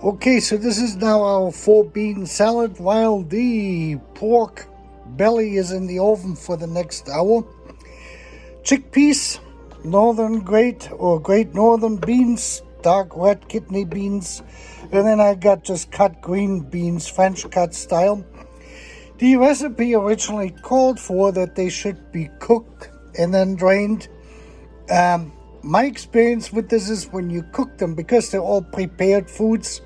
Okay, so this is now our 4-bean salad while the pork belly is in the oven for the next hour. Chickpeas, northern great northern beans, dark red kidney beans, and then I got just cut green beans, French cut style. The recipe originally called for that they should be cooked and then drained. My experience with this is when you cook them, because they're all prepared foods,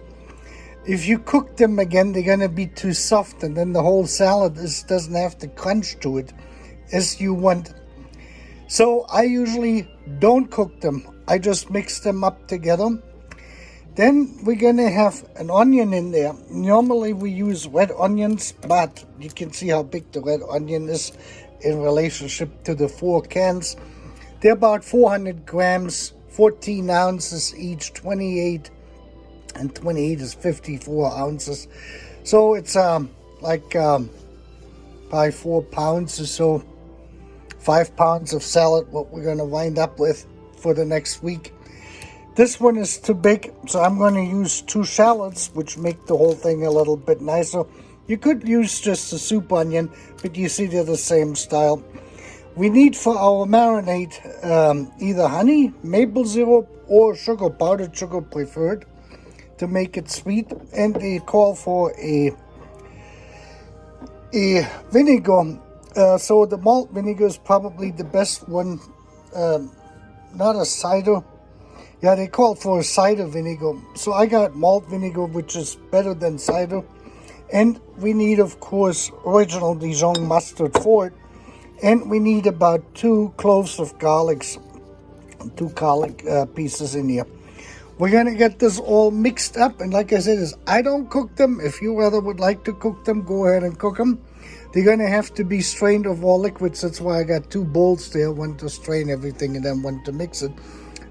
if you cook them again, they're going to be too soft, and then the whole salad doesn't have the crunch to it as you want. So I usually don't cook them. I just mix them up together. Then we're going to have an onion in there. Normally we use red onions, but you can see how big the red onion is in relationship to the 4 cans. They're about 400 grams, 14 ounces each, 28 and 28 is 54 ounces. So it's probably 4 pounds or so, 5 pounds of salad, what we're going to wind up with for the next week. This one is too big, so I'm going to use 2 shallots, which make the whole thing a little bit nicer. You could use just a soup onion, but you see they're the same style. We need for our marinade either honey, maple syrup, or sugar, powdered sugar preferred, to make it sweet. And they call for a vinegar. So the malt vinegar is probably the best one, not a cider. Yeah, they call for a cider vinegar. So I got malt vinegar, which is better than cider. And we need, of course, original Dijon mustard for it. And we need about 2 cloves of garlic, 2 garlic pieces in here. We're going to get this all mixed up. And like I said, I don't cook them. If you rather would like to cook them, go ahead and cook them. They're going to have to be strained of all liquids. That's why I got 2 bowls there, one to strain everything and then one to mix it.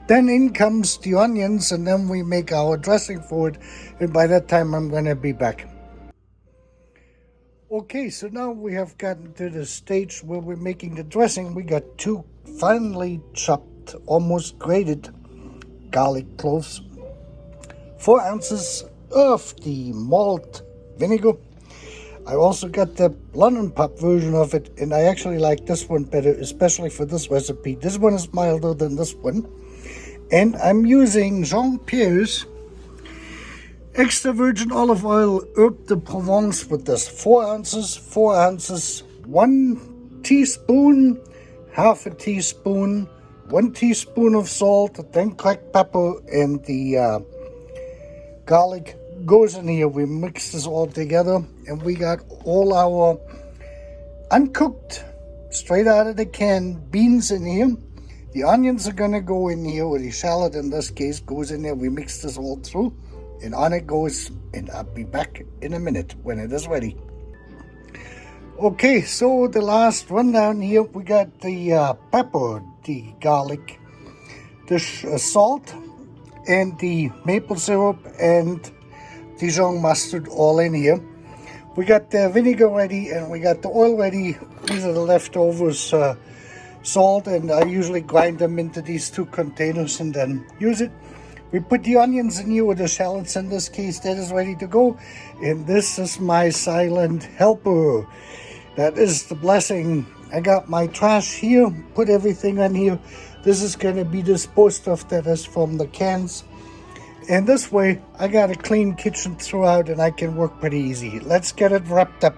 Then in comes the onions, and then we make our dressing for it. And by that time, I'm going to be back. Okay, so now we have gotten to the stage where we're making the dressing. We got 2 finely chopped, almost grated garlic cloves, 4 ounces of the malt vinegar. I also got the London pub version of it, and I actually like this one better, especially for this recipe. This one is milder than this one. And I'm using Pierre's extra virgin olive oil, herb de Provence with this. 4 ounces, 1 teaspoon, half a teaspoon, 1 teaspoon of salt, then cracked pepper, and the garlic goes in here. We mix this all together, and we got all our uncooked, straight out of the can, beans in here. The onions are going to go in here, or the shallot in this case goes in there. We mix this all through, and on it goes, and I'll be back in a minute when it is ready. Okay, so the last rundown here, we got the pepper, the garlic, the salt, and the maple syrup, and Dijon mustard all in here. We got the vinegar ready, and we got the oil ready. These are the leftovers, salt, and I usually grind them into these 2 containers and then use it. We put the onions in here, with the shallots in this case. That is ready to go. And this is my silent helper. That is the blessing. I got my trash here, put everything on here. This is going to be disposed of, that is from the cans. And this way, I got a clean kitchen throughout, and I can work pretty easy. Let's get it wrapped up.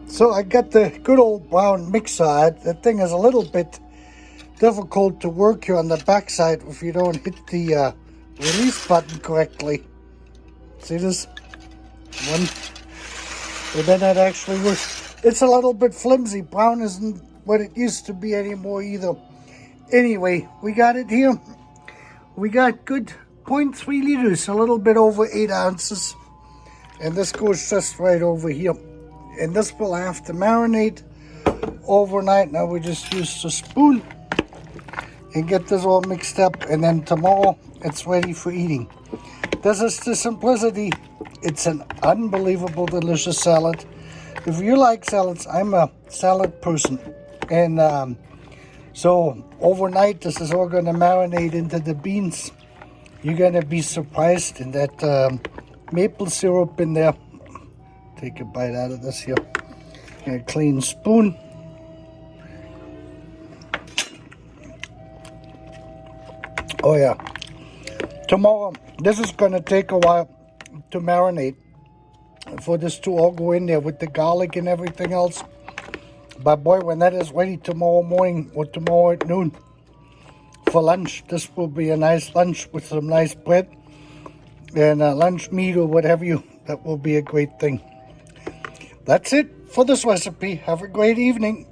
So I got the good old brown mixer. That thing is a little bit difficult to work here on the backside if you don't hit the release button correctly. See this? One. And then that actually works. It's a little bit flimsy. Brown isn't what it used to be anymore either. Anyway, we got it here. We got good 0.3 liters, a little bit over 8 ounces. And this goes just right over here. And this will have to marinate overnight. Now we just use a spoon and get this all mixed up, and then tomorrow it's ready for eating. This is the simplicity. It's an unbelievable delicious salad. If you like salads, I'm a salad person, and so overnight this is all going to marinate into the beans. You're gonna be surprised in that maple syrup in there. Take a bite out of this here. And a clean spoon. Oh yeah. Tomorrow, this is gonna take a while to marinate for this to all go in there with the garlic and everything else. But boy, when that is ready tomorrow morning or tomorrow at noon for lunch, this will be a nice lunch with some nice bread and lunch meat or whatever you. That will be a great thing. That's it for this recipe. Have a great evening.